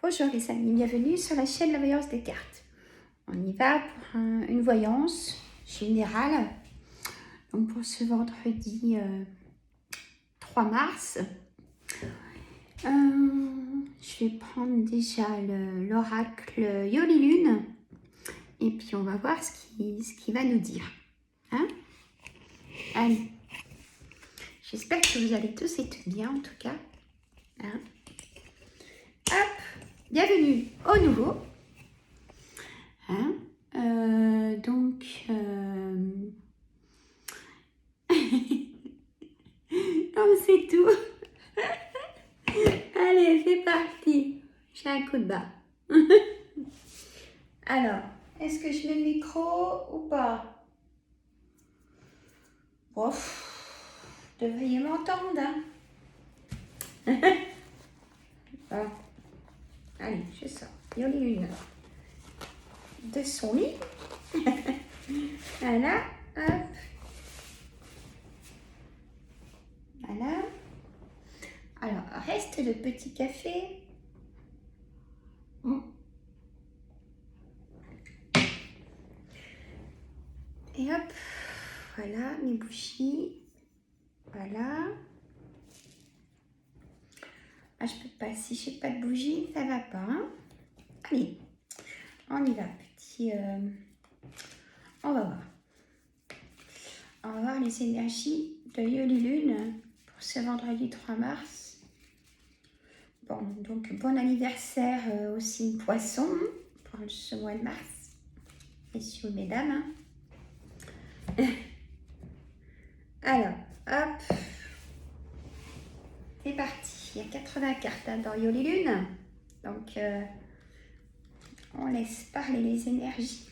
Bonjour les amis, bienvenue sur la chaîne La Voyance des cartes. On y va pour une voyance générale. Donc pour ce vendredi 3 mars, je vais prendre déjà l'oracle Yoli Lune et puis on va voir ce qu'il va nous dire. Hein? Allez, j'espère que vous allez tous et toutes bien en tout cas. Hein? Hop, bienvenue au nouveau. Hein? Non, c'est tout. Allez, c'est parti. J'ai un coup de barre. Alors, est-ce que je mets le micro ou pas? Bon, vous devriez m'entendre. Hein? Bon. Allez, je sors. Yoli Lune de son lit. Voilà, hop. Voilà. Alors, reste le petit café. Et hop, voilà mes bougies. Voilà. Ah, je peux pas, si j'ai pas de bougie, ça va pas. Hein. Allez, on y va, petit. On va voir. On va voir les énergies de Yoli Lune pour ce vendredi 3 mars. Bon, donc bon anniversaire au signe Poisson pour ce mois de mars. Messieurs, mesdames. Alors, hop. C'est parti. Il y a 80 cartes hein, dans Yoli Lune. Donc, on laisse parler les énergies.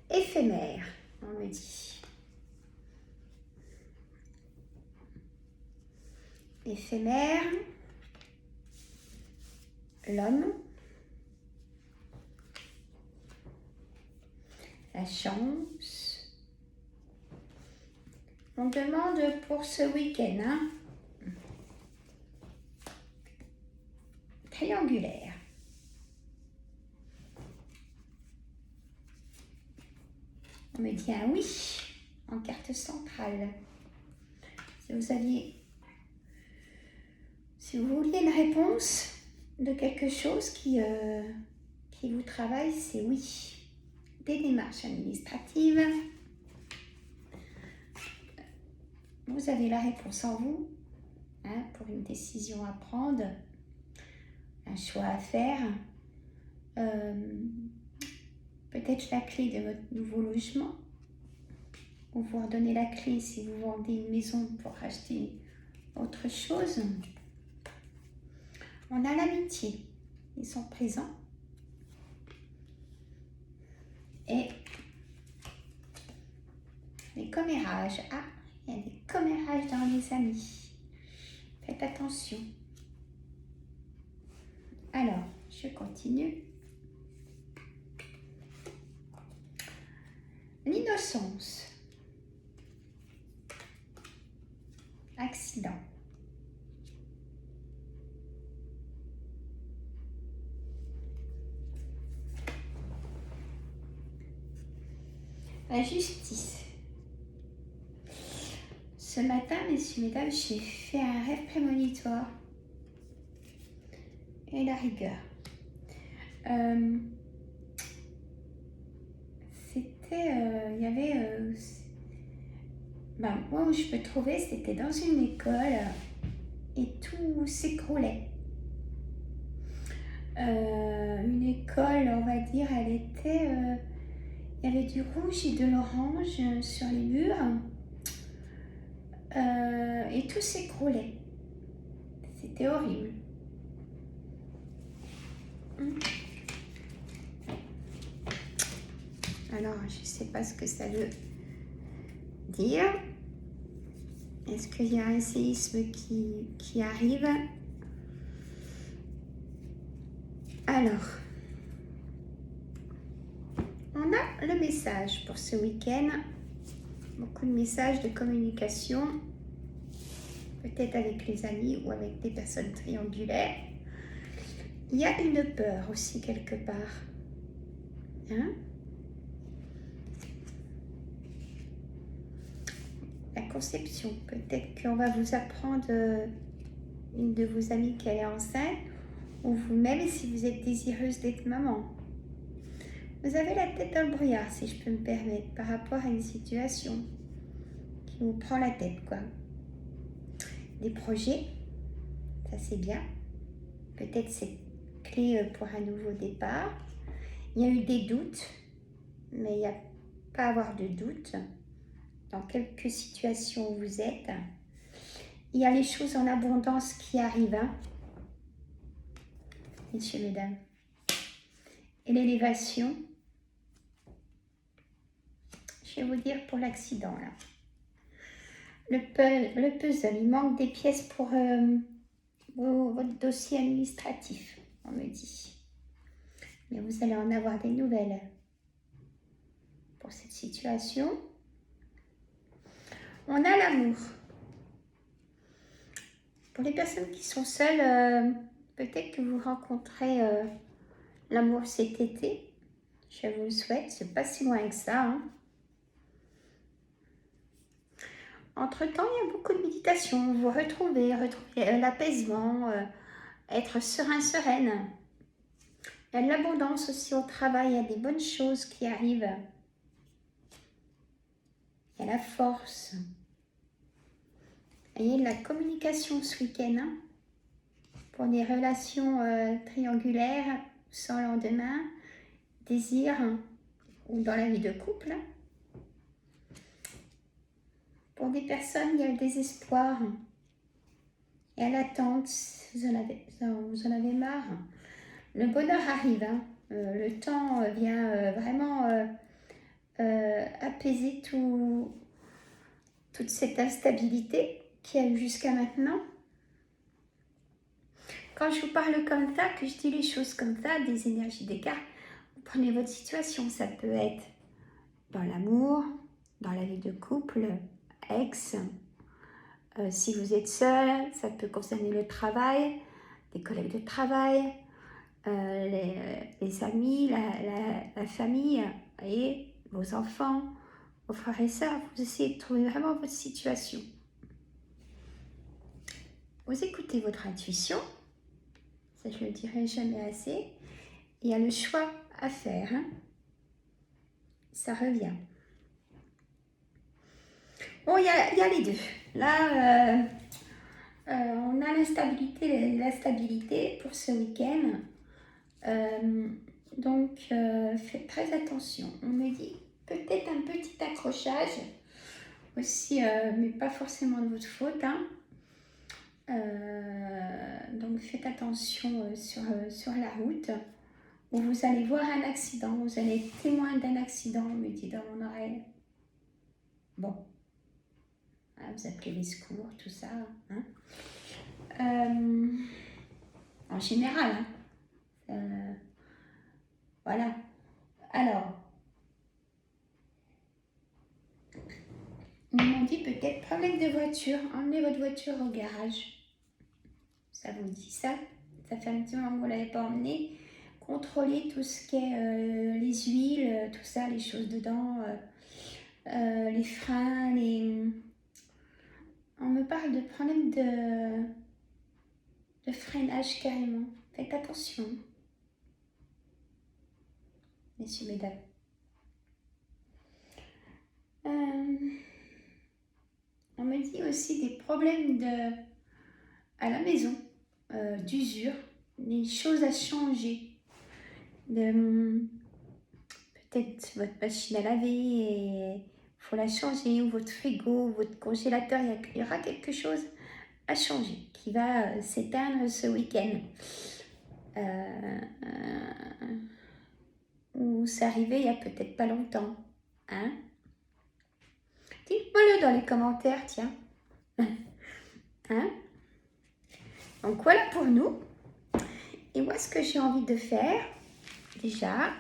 Éphémère, on me dit. Éphémère. L'homme. La chance. On demande pour ce week-end. Hein? Triangulaire. On me dit un oui en carte centrale. Si vous vouliez une réponse de quelque chose qui vous travaille, c'est oui. Des démarches administratives. Vous avez la réponse en vous hein, pour une décision à prendre, un choix à faire. Peut-être la clé de votre nouveau logement. Ou vous redonnez la clé si vous vendez une maison pour acheter autre chose. On a l'amitié. Ils sont présents. Et les commérages. Ah, il y a des commérages dans les amis. Faites attention. Alors, je continue. L'innocence. Accident. La justice. Ce matin, messieurs, mesdames, j'ai fait un rêve prémonitoire. Et la rigueur. Il y avait... moi, où je me trouvais, c'était dans une école et tout s'écroulait. Une école, on va dire, elle était... il y avait du rouge et de l'orange sur les murs. Et tout s'écroulait. C'était horrible. Alors, je ne sais pas ce que ça veut dire. Est-ce qu'il y a un séisme qui arrive? Alors, on a le message pour ce week-end. Beaucoup de messages de communication. peut-être avec les amis ou avec des personnes triangulaires. Il y a une peur aussi quelque part. Hein? La conception, peut-être qu'on va vous apprendre une de vos amies qu'elle est enceinte, ou vous-même si vous êtes désireuse d'être maman. Vous avez la tête dans le brouillard, si je peux me permettre, par rapport à une situation qui vous prend la tête, quoi. Des projets, ça c'est bien. Peut-être c'est clé pour un nouveau départ. Il y a eu des doutes, mais il n'y a pas à avoir de doute. Dans quelques situations où vous êtes, il y a les choses en abondance qui arrivent, hein, messieurs, mesdames. Et l'élévation, je vais vous dire pour l'accident, là. Le puzzle, il manque des pièces pour votre dossier administratif, on me dit. Mais vous allez en avoir des nouvelles pour cette situation. On a l'amour. Pour les personnes qui sont seules, peut-être que vous rencontrez l'amour cet été. Je vous le souhaite, c'est pas si loin que ça. Hein. Entre-temps, il y a beaucoup de méditation. Vous retrouvez l'apaisement, être serein, sereine. Il y a de l'abondance aussi au travail, il y a des bonnes choses qui arrivent. Il y a la force. Il y a de la communication ce week-end. Hein, pour des relations triangulaires, sans lendemain, désir, ou dans la vie de couple. Pour des personnes, il y a le désespoir. Il y a l'attente, vous en avez marre. Le bonheur arrive. Hein. Le temps vient vraiment apaiser toute cette instabilité qu'il y a eu jusqu'à maintenant. Quand je vous parle comme ça, que je dis les choses comme ça, des énergies d'écart, vous prenez votre situation. Ça peut être dans l'amour, dans la vie de couple, ex. Si vous êtes seul, ça peut concerner le travail, des collègues de travail, les amis, la famille, et vos enfants, vos frères et sœurs. Vous essayez de trouver vraiment votre situation. Vous écoutez votre intuition, ça je le dirai jamais assez. Il y a le choix à faire, hein. Ça revient. Bon, il y a les deux. Là, on a la stabilité pour ce week-end. Donc, faites très attention. On me dit peut-être un petit accrochage aussi, mais pas forcément de votre faute. Hein. Donc, faites attention sur la route où vous allez voir un accident. Vous allez être témoin d'un accident, on me dit dans mon oreille. Bon. Vous appelez les secours, tout ça. Hein. En général. Hein. Voilà. Alors, ils m'ont dit peut-être problème de voiture. Emmenez votre voiture au garage. Ça vous dit ça? Ça fait un petit moment que vous ne l'avez pas emmené. Contrôlez tout ce qui est les huiles, tout ça, les choses dedans, les freins, On me parle de problème de freinage carrément. Faites attention. Messieurs, mesdames. On me dit aussi des problèmes à la maison, d'usure, des choses à changer. Peut-être votre machine à laver, il faut la changer, ou votre frigo, ou votre congélateur, il y aura quelque chose à changer qui va s'éteindre ce week-end. Ou c'est arrivé il y a peut-être pas longtemps. Hein? Dites-moi-le dans les commentaires, tiens. Hein? Donc voilà pour nous. Et moi, ce que j'ai envie de faire, déjà,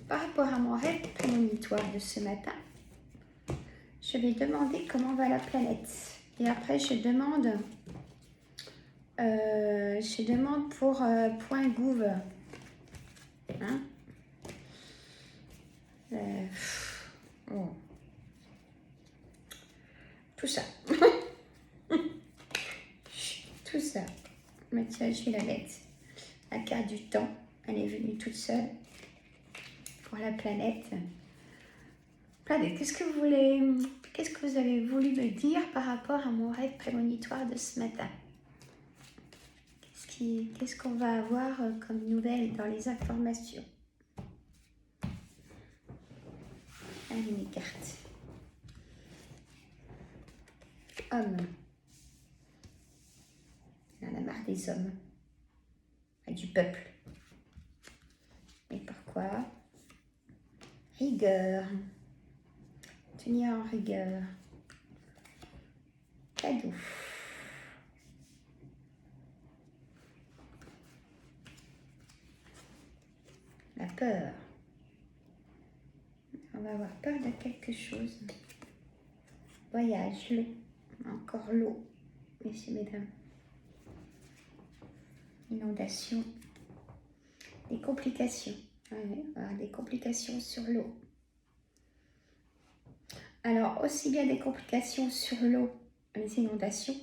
par rapport à mon rêve prémonitoire de ce matin, je vais demander comment va la planète. Et après, je demande pour point gouv. Hein? Oh. Tout ça. Tout ça. Mais tiens, je vais la mettre. La carte du temps, elle est venue toute seule. Pour la planète. Planète, qu'est-ce que vous avez voulu me dire par rapport à mon rêve prémonitoire de ce matin? Qu'est-ce qu'on va avoir comme nouvelles dans les informations? Allez, mes cartes. Homme. Il en a marre des hommes. Et du peuple. Et pourquoi? Rigueur. Tenir en rigueur. Cadeau. La peur. On va avoir peur de quelque chose. Voyage, l'eau. Encore l'eau, messieurs, mesdames. Inondation. Des complications. Ouais, voilà, des complications sur l'eau. Alors, aussi bien des complications sur l'eau, les inondations,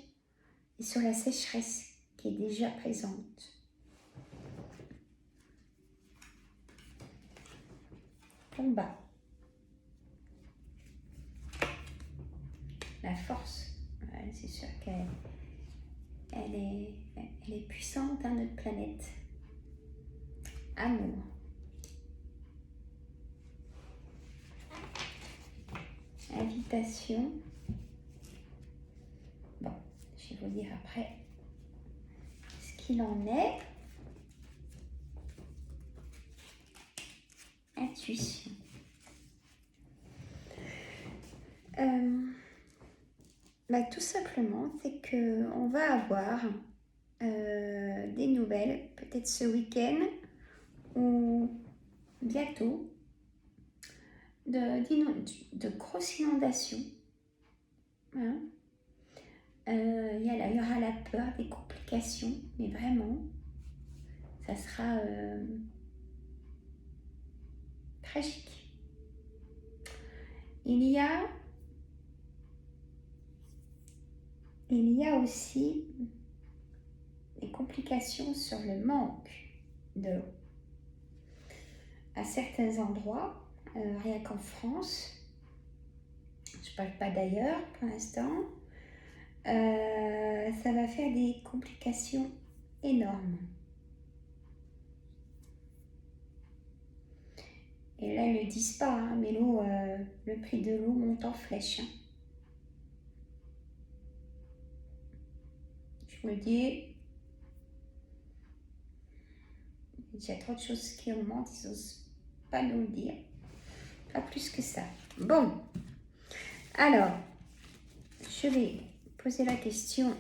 et sur la sécheresse qui est déjà présente. Combat. La force. Ouais, c'est sûr qu'elle est puissante, hein, notre planète. Amour. Invitation. Bon, je vais vous dire après ce qu'il en est. Intuition. Tout simplement, c'est qu'on va avoir des nouvelles, peut-être ce week-end ou bientôt, de grosses inondations. Hein. Il y aura la peur des complications, mais vraiment, ça sera tragique. Il y a aussi des complications sur le manque de l'eau. À certains endroits, rien qu'en France, je ne parle pas d'ailleurs pour l'instant, ça va faire des complications énormes. Et là, ils ne le disent pas, hein, mais l'eau, le prix de l'eau monte en flèche. Hein. Je me dis, il y a trop de choses qui augmentent, ils n'osent pas nous le dire. Pas plus que ça. Bon, alors, je vais poser la question.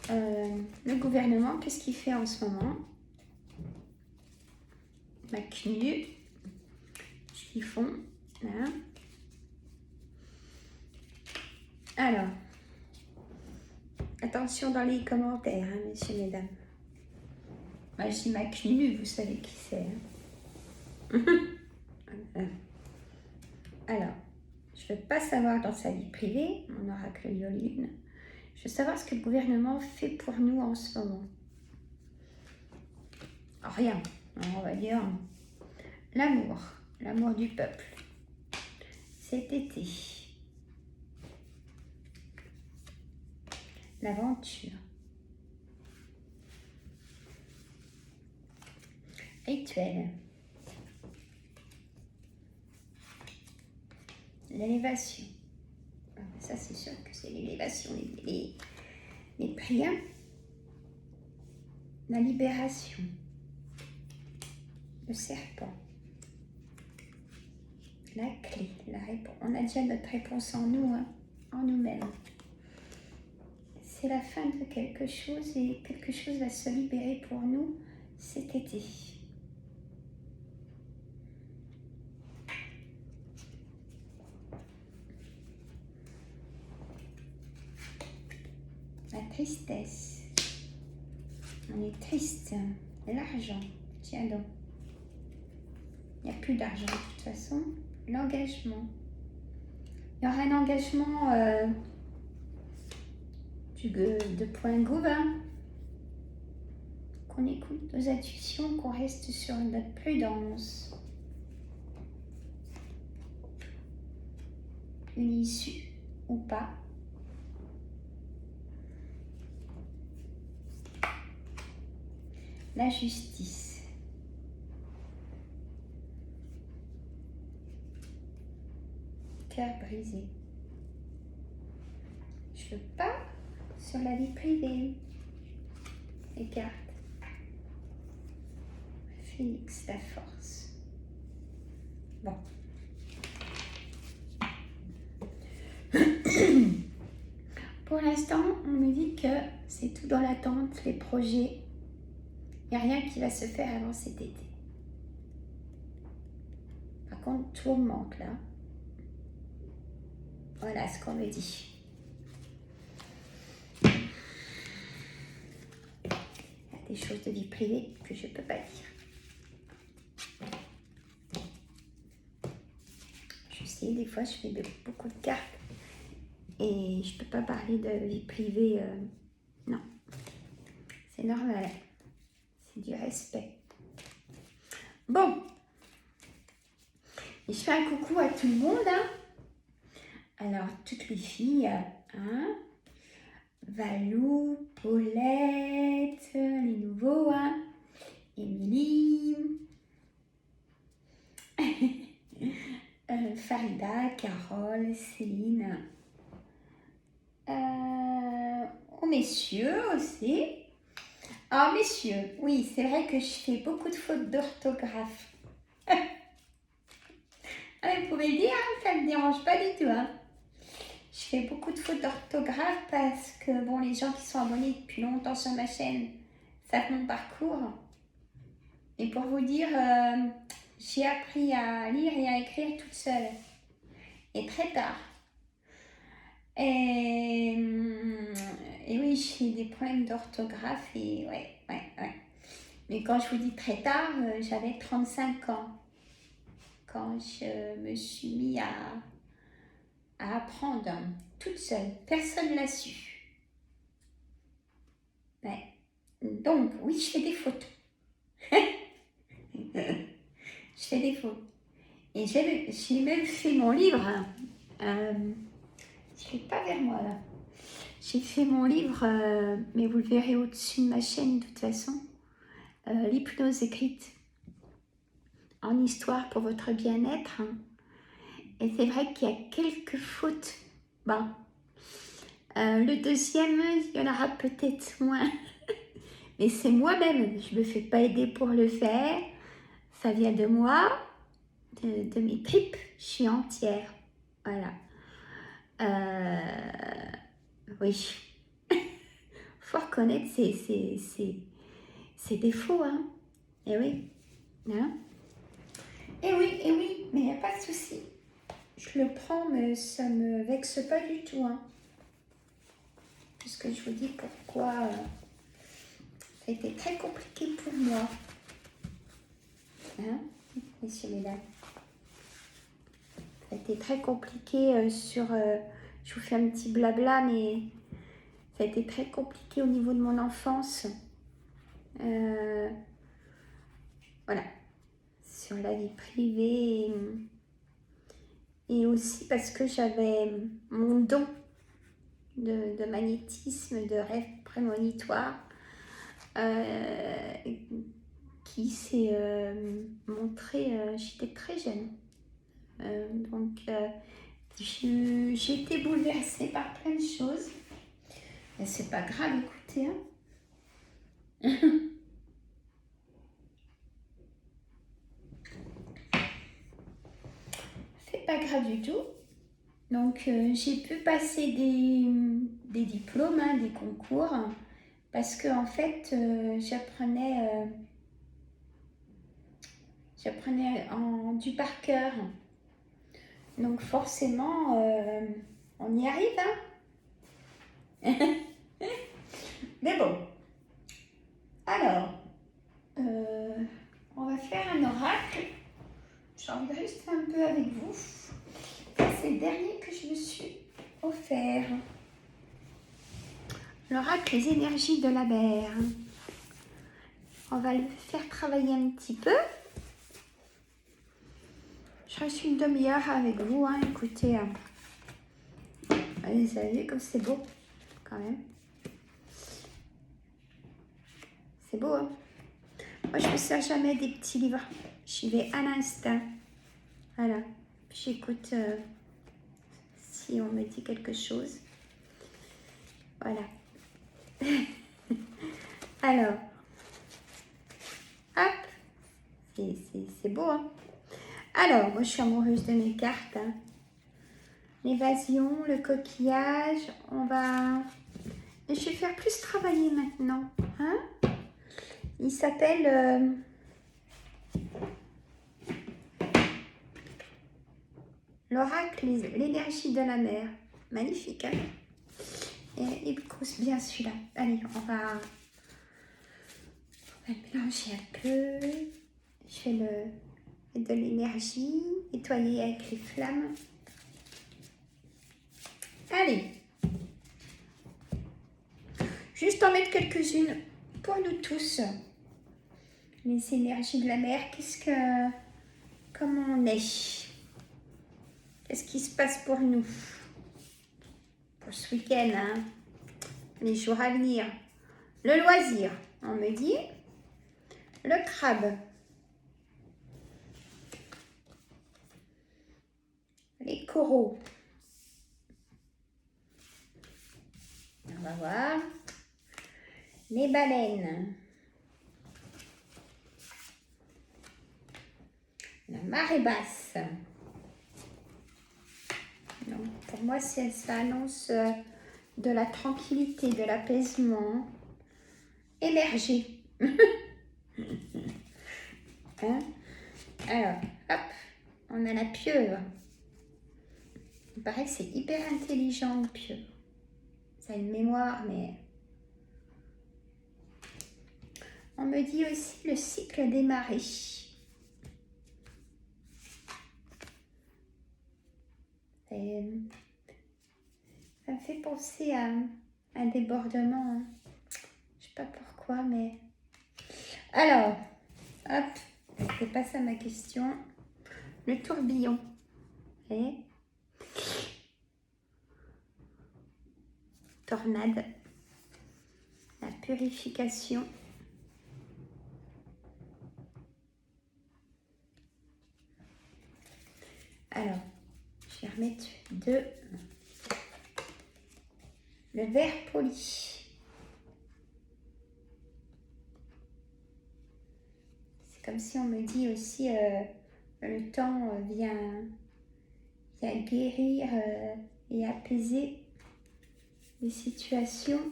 Le gouvernement, qu'est-ce qu'il fait en ce moment? La CNU, ce qu'ils font. Là. Alors, attention dans les commentaires, hein, messieurs, mesdames. Moi, je dis ma CNU, vous savez qui c'est. Hein. Alors, je ne veux pas savoir dans sa vie privée, mon oracle Yoline. Je veux savoir ce que le gouvernement fait pour nous en ce moment. Rien, on va dire l'amour du peuple. Cet été, l'aventure, rituel, l'élévation. Ça, c'est sûr que c'est l'élévation, les prières, la libération, le serpent, la clé, la réponse. On a déjà notre réponse en nous, hein, en nous-mêmes. C'est la fin de quelque chose et quelque chose va se libérer pour nous cet été. tristesse. On est triste. L'argent. Tiens donc. Il n'y a plus d'argent de toute façon. L'engagement. Il y aura un engagement de point gouv. Qu'on écoute nos intuitions, qu'on reste sur notre prudence. Une issue ou pas. La justice. Cœur brisé. Je veux pas sur la vie privée. Les cartes. Phénix, la force. Bon. Pour l'instant, on me dit que c'est tout dans l'attente, les projets. Il n'y a rien qui va se faire avant cet été. Par contre, tout me manque là. Voilà ce qu'on me dit. Il y a des choses de vie privée que je ne peux pas dire. Je sais, des fois, je fais beaucoup de cartes et je ne peux pas parler de vie privée. Non, c'est normal. C'est du respect. Bon. Et je fais un coucou à tout le monde. Hein. Alors, toutes les filles, hein, Valou, Paulette, les nouveaux, hein, Émilie, Farida, Carole, Céline, aux messieurs aussi. Alors, messieurs, oui, c'est vrai que je fais beaucoup de fautes d'orthographe. Vous pouvez le dire, hein, ça ne me dérange pas du tout. Hein. Je fais beaucoup de fautes d'orthographe parce que bon, les gens qui sont abonnés depuis longtemps sur ma chaîne savent mon parcours. Et pour vous dire, j'ai appris à lire et à écrire toute seule. Et très tard. Et oui, j'ai des problèmes d'orthographe et ouais. Mais quand je vous dis très tard, j'avais 35 ans. Quand je me suis mis à apprendre toute seule. Personne ne l'a su. Ouais. Donc, oui, je fais des fautes. Je fais des fautes. Et j'ai même fait mon livre. Je ne l'ai pas vers moi là. J'ai fait mon livre, mais vous le verrez au-dessus de ma chaîne de toute façon. L'hypnose écrite en histoire pour votre bien-être. Et c'est vrai qu'il y a quelques fautes. Bon. Le deuxième, il y en aura peut-être moins. Mais c'est moi-même. Je ne me fais pas aider pour le faire. Ça vient de moi, de mes tripes. Je suis entière. Voilà. Oui. Faut reconnaître ses défauts. Hein. Et oui. Hein. Et oui. Mais il n'y a pas de souci. Je le prends, mais ça ne me vexe pas du tout. Hein. Puisque je vous dis pourquoi ça a été très compliqué pour moi. Hein, messieurs, mesdames. Ça a été très compliqué sur... je vous fais un petit blabla, mais ça a été très compliqué au niveau de mon enfance. Voilà. Sur la vie privée. Et aussi parce que j'avais mon don de magnétisme, de rêve prémonitoire, qui s'est montré, j'étais très jeune. Donc, j'ai été bouleversée par plein de choses. Mais c'est pas grave, écoutez. Hein. C'est pas grave du tout. Donc, j'ai pu passer des diplômes, hein, des concours, parce que en fait, j'apprenais du par cœur. Donc, forcément, on y arrive. Hein. avec vous. C'est le dernier que je me suis offert. L'oracle des énergies de la mer. On va le faire travailler un petit peu. Je reste une demi-heure avec vous. Hein. Écoutez, vous avez vu comme c'est beau quand même. C'est beau, hein. Moi, je ne me sers jamais des petits livres. J'y vais à l'instinct. Voilà. Puis j'écoute si on me dit quelque chose. Voilà. Alors, hop. C'est beau, hein. Alors, moi, je suis amoureuse de mes cartes. Hein. L'évasion, le coquillage. On va... Et je vais faire plus travailler maintenant. Hein. Il s'appelle... l'oracle, l'énergie de la mer. Magnifique, hein. Et il cause bien celui-là. Allez, on va mélanger un peu. Je vais de l'énergie, nettoyer avec les flammes. Allez. Juste en mettre quelques-unes pour nous tous. Les énergies de la mer, comment on est? Qu'est-ce qui se passe pour nous? Pour ce week-end, hein? Les jours à venir. Le loisir, on me dit. Le crabe. Les coraux. On va voir. Les baleines. La marée basse. Donc, pour moi, ça annonce de la tranquillité, de l'apaisement. Émerger. Hein? Alors, hop, on a la pieuvre. Il paraît que c'est hyper intelligent, le pieuvre. Ça a une mémoire, mais... On me dit aussi le cycle des marées. Ça me fait penser à un débordement. Hein. Je sais pas pourquoi, mais... Alors, hop, c'est pas ça ma question. Le tourbillon. Vous voyez ? Tornade. La purification. Alors, je vais remettre le verre poli. C'est comme si on me dit aussi le temps vient guérir et apaiser les situations.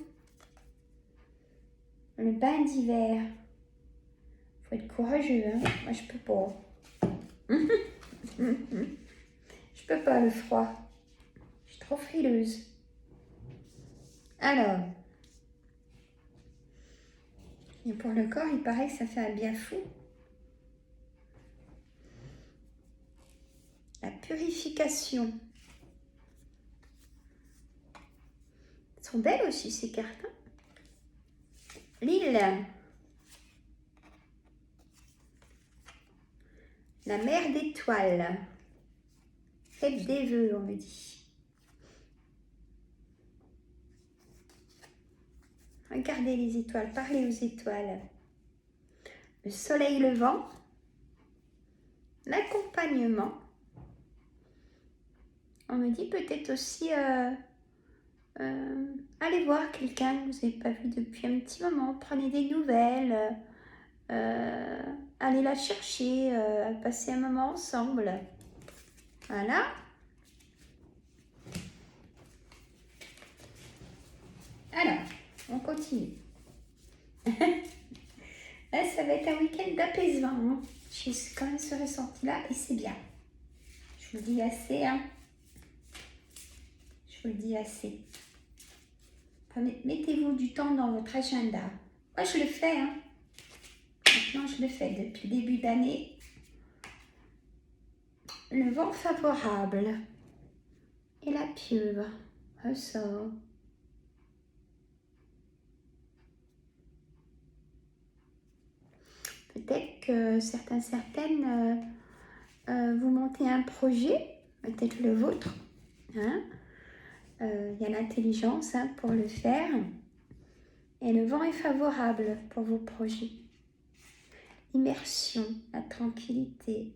Le bain d'hiver. Faut être courageux, hein. Moi, je peux pas. Je peux pas le froid. Je suis trop frileuse. Alors. Et pour le corps, il paraît que ça fait un bien fou. La purification. Elles sont belles aussi, ces cartes. Hein. L'île. La mer d'étoiles. Faites des vœux, on me dit. Regardez les étoiles, parlez aux étoiles. Le soleil levant. L'accompagnement. On me dit peut-être aussi allez voir quelqu'un que vous n'avez pas vu depuis un petit moment. Prenez des nouvelles. Allez la chercher. Passer un moment ensemble. Voilà. Alors, on continue. Là, ça va être un week-end d'apaisement. Hein. J'ai quand même ce ressenti-là et c'est bien. Je vous le dis assez. Hein. Je vous le dis assez. Mettez-vous du temps dans votre agenda. Moi, je le fais. Hein. Maintenant, je le fais depuis le début d'année. Le vent favorable et la pieuvre ressort. Peut-être que certaines vous montez un projet, peut-être le vôtre. Hein. Y a l'intelligence pour le faire. Et le vent est favorable pour vos projets. L'immersion, la tranquillité,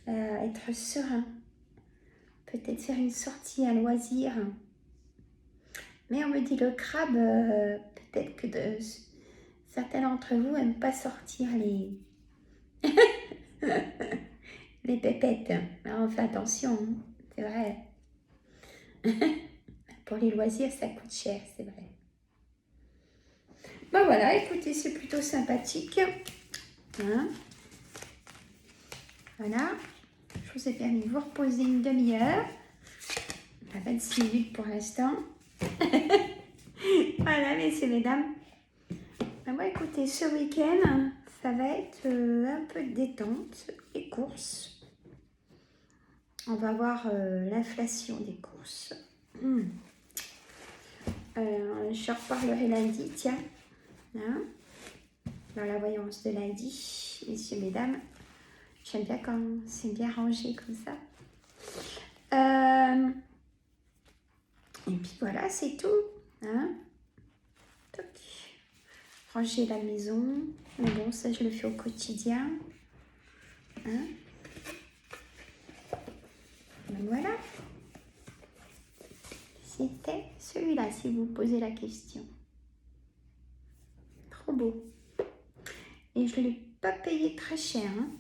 être serein. Peut-être faire une sortie à loisir. Mais on me dit le crabe, peut-être que certains d'entre vous n'aiment pas sortir les, les pépettes. Alors on fait attention, hein, c'est vrai. Pour les loisirs, ça coûte cher, c'est vrai. Ben voilà, écoutez, c'est plutôt sympathique. Hein, voilà, je vous ai permis de vous reposer une demi-heure. 26 minutes pour l'instant. Voilà, messieurs, mesdames. Ben moi, écoutez, ce week-end, ça va être un peu de détente et courses. On va voir l'inflation des courses. Je reparlerai lundi, tiens. Hein, dans la voyance de lundi, messieurs, mesdames. J'aime bien quand c'est bien rangé comme ça. Et puis voilà, c'est tout. Hein. Toc. Ranger la maison. Mais bon, ça, je le fais au quotidien. Hein. Ben voilà. C'était celui-là, si vous posez la question. Trop beau. Et je ne l'ai pas payé très cher. Hein.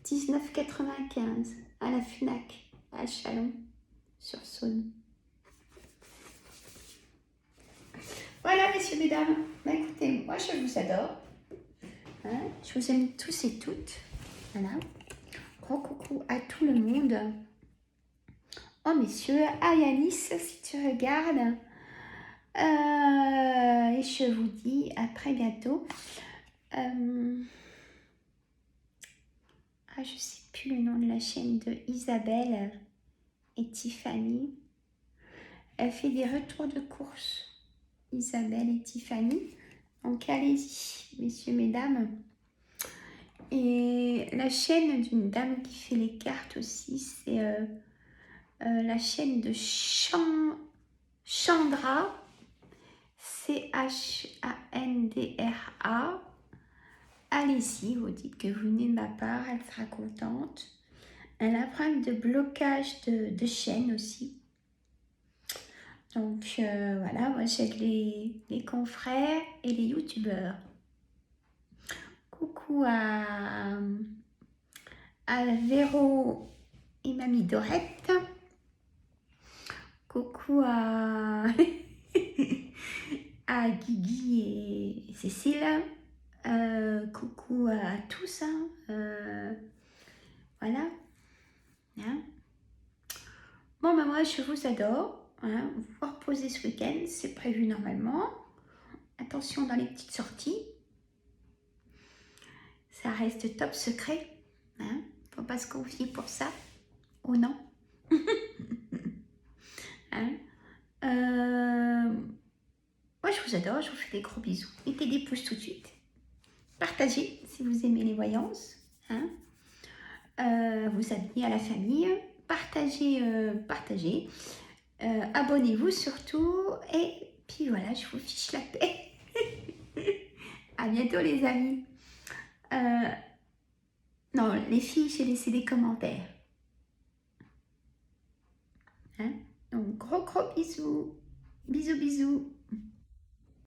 19,95 à la Fnac, à Chalon-sur-Saône. Voilà, messieurs, mesdames. Ben, écoutez, moi, je vous adore. Hein, je vous aime tous et toutes. Voilà. Gros coucou à tout le monde. Oh, messieurs, à Yanis, si tu regardes. Et je vous dis à très bientôt. Je ne sais plus le nom de la chaîne de Isabelle et Tiffany. Elle fait des retours de course. Isabelle et Tiffany. Donc allez-y, messieurs, mesdames. Et la chaîne d'une dame qui fait les cartes aussi, c'est la chaîne de Chandra. Chandra. Allez-y, vous dites que vous venez de ma part, elle sera contente. Elle a un problème de blocage de chaîne aussi. Donc voilà, moi j'aide les confrères et les youtubeurs. Coucou à Véro et Mamie Dorette. Coucou à Guigui et Cécile. Coucou à tous. Hein. Voilà. Hein. Bon, ben moi, je vous adore. Hein. Vous vous reposez ce week-end. C'est prévu normalement. Attention dans les petites sorties. Ça reste top secret. Hein. Faut pas se confier pour ça. Oh non. Hein. Moi, je vous adore. Je vous fais des gros bisous. Mettez des pouces tout de suite. Partagez si vous aimez les voyances. Hein. Vous abonnez à la famille. Partagez. Abonnez-vous surtout. Et puis voilà, je vous fiche la paix. À bientôt les amis. Non, les filles, j'ai laissé des commentaires. Hein. Donc, gros bisous. Bisous.